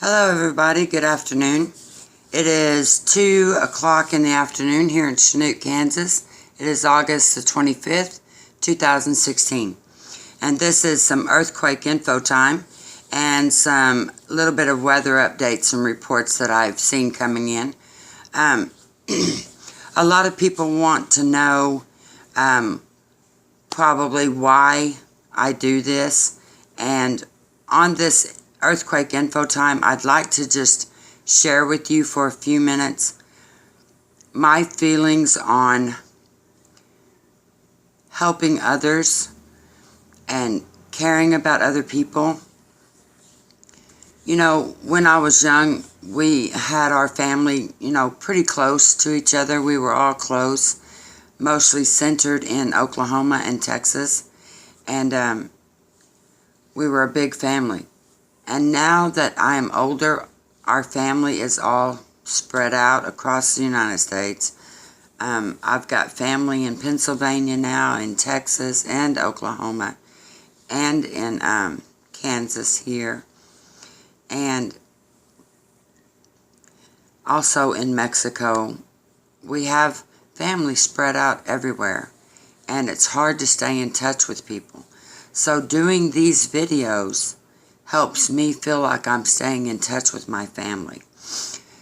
Hello everybody, good afternoon. It is 2 o'clock in the afternoon here in Chanute, Kansas. It is August the 25th, 2016. And this is some earthquake info time and some little bit of weather updates and reports that I've seen coming in. A lot of people want to know probably why I do this, and on this earthquake info time, I'd like to just share with you for a few minutes my feelings on helping others and caring about other people. You know, when I was young, we had our family, pretty close to each other. We were all close, mostly centered in Oklahoma and Texas, and we were a big family. And now that I am older, our family is all spread out across the United States. I've got family in Pennsylvania now, in Texas and Oklahoma, and in Kansas here, and also in Mexico. We have family spread out everywhere, and it's hard to stay in touch with people. So doing these videos helps me feel like I'm staying in touch with my family.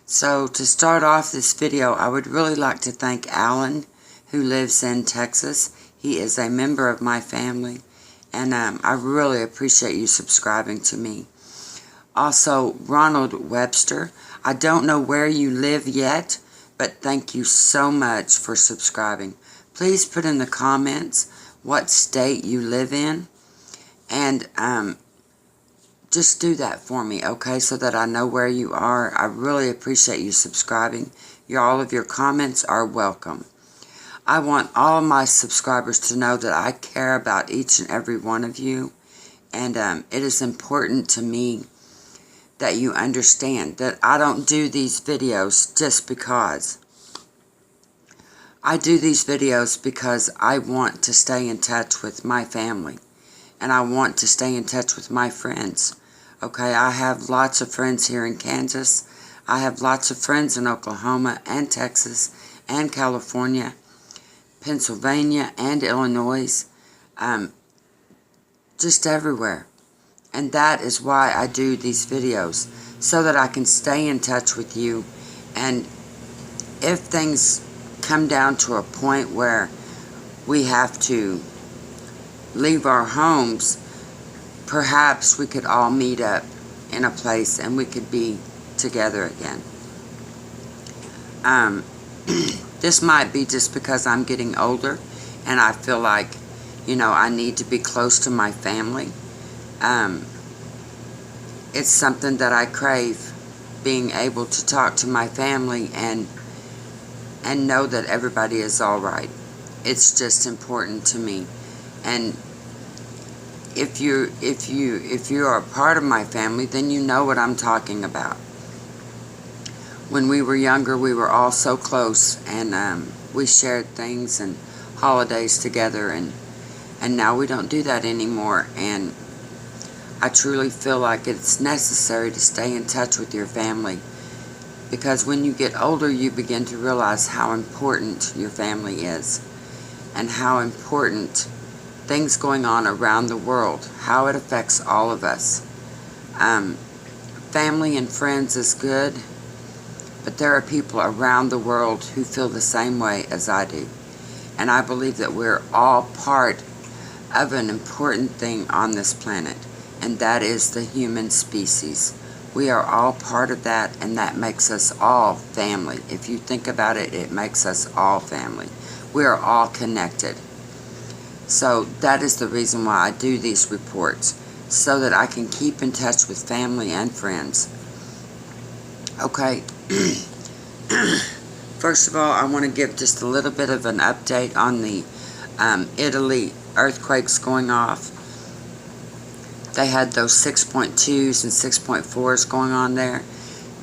So to start off this video, I would really like to thank Alan, who lives in Texas. He is a member of my family, and I really appreciate you subscribing to me. Also, Ronald Webster, I don't know where you live yet, but thank you so much for subscribing. Please put in the comments what state you live in, and just do that for me, okay, so that I know where you are. I really appreciate you subscribing. All of your comments are welcome. I want all of my subscribers to know that I care about each and every one of you, and it is important to me that you understand that I don't do these videos just because. I do these videos because I want to stay in touch with my family, and I want to stay in touch with my friends. Okay, I have lots of friends here in Kansas. I have lots of friends in Oklahoma and Texas and California, Pennsylvania and Illinois, just everywhere. And that is why I do these videos, so that I can stay in touch with you. And if things come down to a point where we have to leave our homes, perhaps we could all meet up in a place and we could be together again. This might be just because I'm getting older and I feel like, I need to be close to my family. It's something that I crave, being able to talk to my family and know that everybody is all right. It's just important to me. And if you are a part of my family, then you know what I'm talking about. When we were younger, we were all so close, and we shared things and holidays together, and now we don't do that anymore. And I truly feel like it's necessary to stay in touch with your family, because when you get older, you begin to realize how important your family is, and how important things going on around the world, how it affects all of us. Family and friends is good, but there are people around the world who feel the same way as I do. And I believe that we're all part of an important thing on this planet, and that is the human species. We are all part of that, and that makes us all family. If you think about it, it makes us all family. We are all connected. So that is the reason why I do these reports, so that I can keep in touch with family and friends. Okay, first of all, I want to give just a little bit of an update on the Italy earthquakes going off. They had those 6.2s and 6.4s going on there.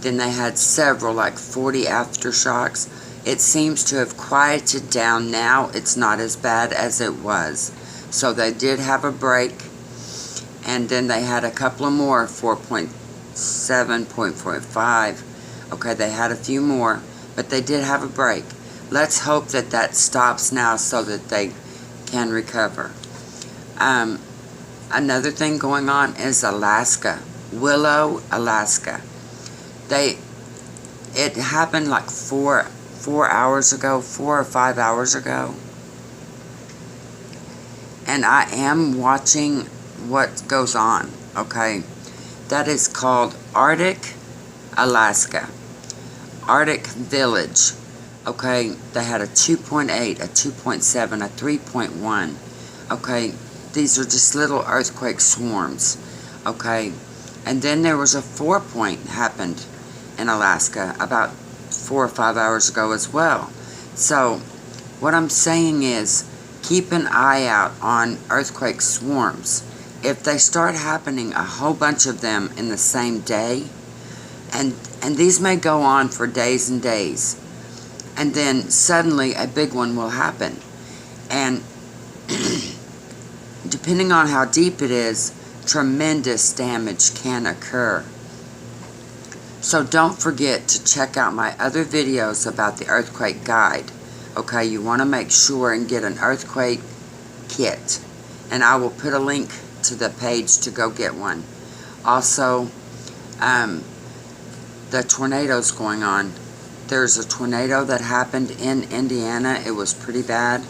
Then they had several, like 40 aftershocks. It seems to have quieted down now. It's not as bad as it was. So they did have a break, and then they had a couple of more 4.2 7.45. Okay, they had a few more, but they did have a break. Let's hope that that stops now so that they can recover. Another thing going on is Alaska. Willow, Alaska. It happened like 4 hours ago, 4 or 5 hours ago. And I am watching what goes on, okay? That is called Arctic, Alaska. Arctic Village, okay? They had a 2.8, a 2.7, a 3.1, okay? These are just little earthquake swarms, okay? And then there was a 4-point happened in Alaska about 4 or 5 hours ago as well. So what I'm saying is, keep an eye out on earthquake swarms. If they start happening, a whole bunch of them in the same day, and these may go on for days and days, and then suddenly a big one will happen. And depending on how deep it is, tremendous damage can occur. So don't forget to check out my other videos about the earthquake guide. Okay, you want to make sure and get an earthquake kit. And I will put a link to the page to go get one. Also, the tornadoes going on. There's a tornado that happened in Indiana. It was pretty bad.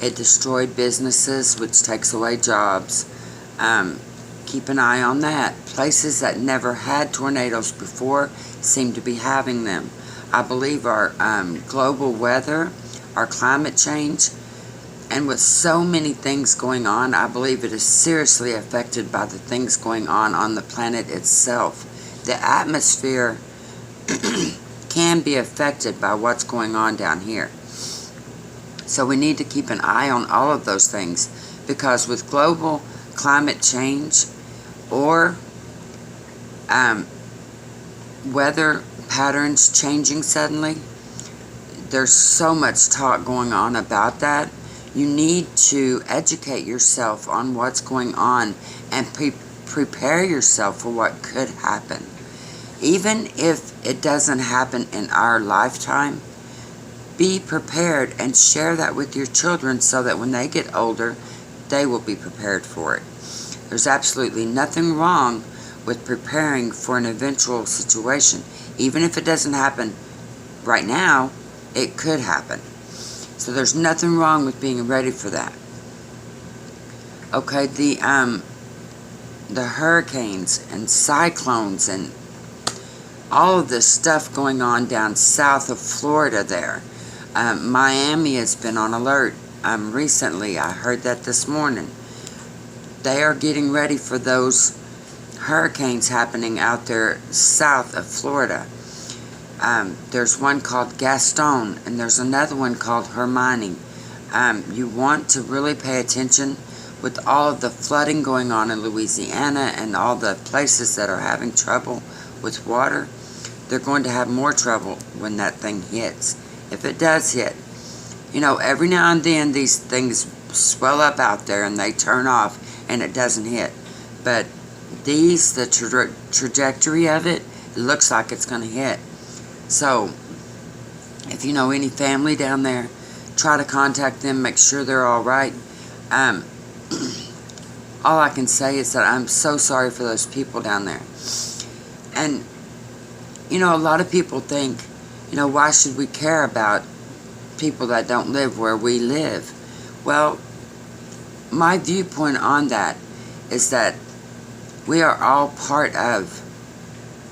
It destroyed businesses, which takes away jobs. Keep an eye on that. Places that never had tornadoes before seem to be having them. I believe our global weather, our climate change, and with so many things going on, I believe it is seriously affected by the things going on the planet itself. The atmosphere can be affected by what's going on down here. So we need to keep an eye on all of those things, because with global climate change or weather patterns changing suddenly, there's so much talk going on about that. You need to educate yourself on what's going on and prepare yourself for what could happen. Even if it doesn't happen in our lifetime, be prepared and share that with your children so that when they get older, they will be prepared for it. There's absolutely nothing wrong with preparing for an eventual situation. Even if it doesn't happen right now, it could happen. So there's nothing wrong with being ready for that. Okay, the hurricanes and cyclones and all of this stuff going on down south of Florida there. Miami has been on alert recently. I heard that this morning. They are getting ready for those hurricanes happening out there south of Florida. There's one called Gaston, and there's another one called Hermione. You want to really pay attention with all of the flooding going on in Louisiana and all the places that are having trouble with water. They're going to have more trouble when that thing hits. If it does hit, you know, every now and then these things swell up out there and they turn off and it doesn't hit. But these, the trajectory of it, it looks like it's going to hit. So, if you know any family down there, try to contact them, make sure they're all right. All I can say is that I'm so sorry for those people down there. And, you know, a lot of people think, you know, why should we care about people that don't live where we live? Well, my viewpoint on that is that we are all part of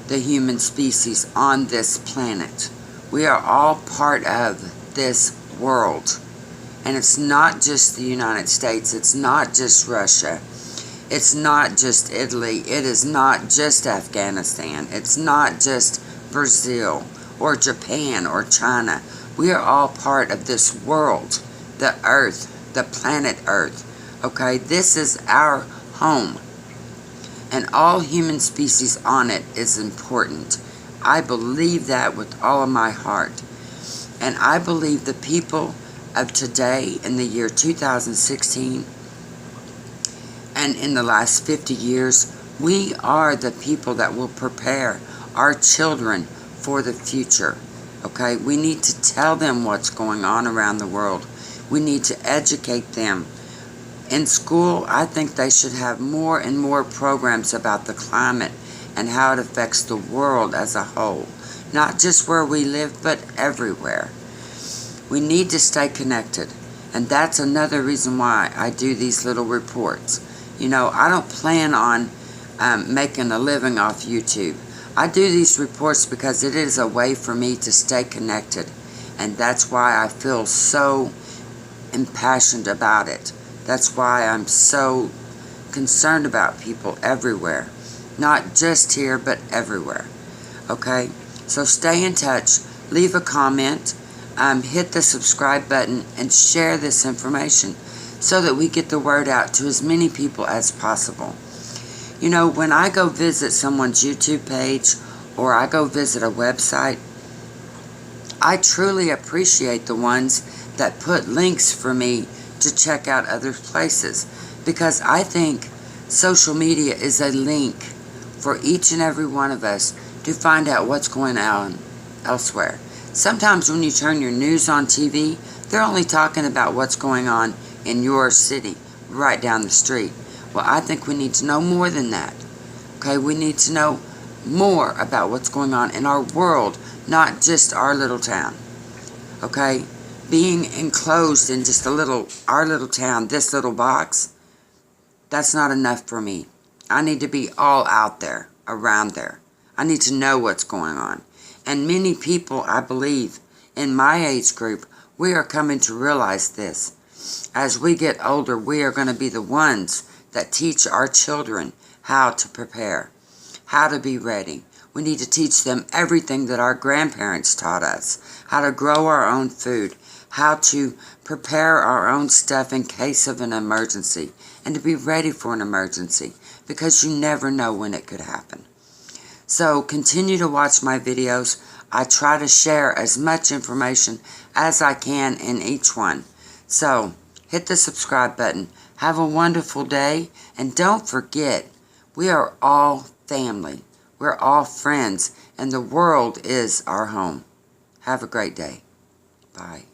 the human species on this planet. We are all part of this world. And it's not just the United States. It's not just Russia. It's not just Italy. It is not just Afghanistan. It's not just Brazil or Japan or China. We are all part of this world, the earth, the planet Earth. Okay, this is our home. And all human species on it is important. I believe that with all of my heart. And I believe the people of today in the year 2016 and in the last 50 years We are the people that will prepare our children for the future. Okay? We need to tell them what's going on around the world. We need to educate them. In school, I think they should have more and more programs about the climate and how it affects the world as a whole. Not just where we live, but everywhere. We need to stay connected. And that's another reason why I do these little reports. You know, I don't plan on making a living off YouTube. I do these reports because it is a way for me to stay connected. And that's why I feel so impassioned about it. That's why I'm so concerned about people everywhere. Not just here, but everywhere. Okay? So stay in touch. Leave a comment. Hit the subscribe button and share this information so that we get the word out to as many people as possible. You know, when I go visit someone's YouTube page or I go visit a website, I truly appreciate the ones that put links for me to check out other places, because I think social media is a link for each and every one of us to find out what's going on elsewhere. Sometimes when you turn your news on TV, they're only talking about what's going on in your city, right down the street. Well, I think we need to know more than that. Okay, we need to know more about what's going on in our world, not just our little town. Okay? Being enclosed in just our little town, this little box, that's not enough for me. I need to be all out there, around there. I need to know what's going on. And many people, I believe, in my age group, we are coming to realize this. As we get older, we are going to be the ones that teach our children how to prepare, how to be ready. We need to teach them everything that our grandparents taught us, how to grow our own food, how to prepare our own stuff in case of an emergency, and to be ready for an emergency, because you never know when it could happen. So continue to watch my videos. I try to share as much information as I can in each one. So hit the subscribe button. Have a wonderful day. And don't forget, we are all family. We're all friends. And the world is our home. Have a great day. Bye.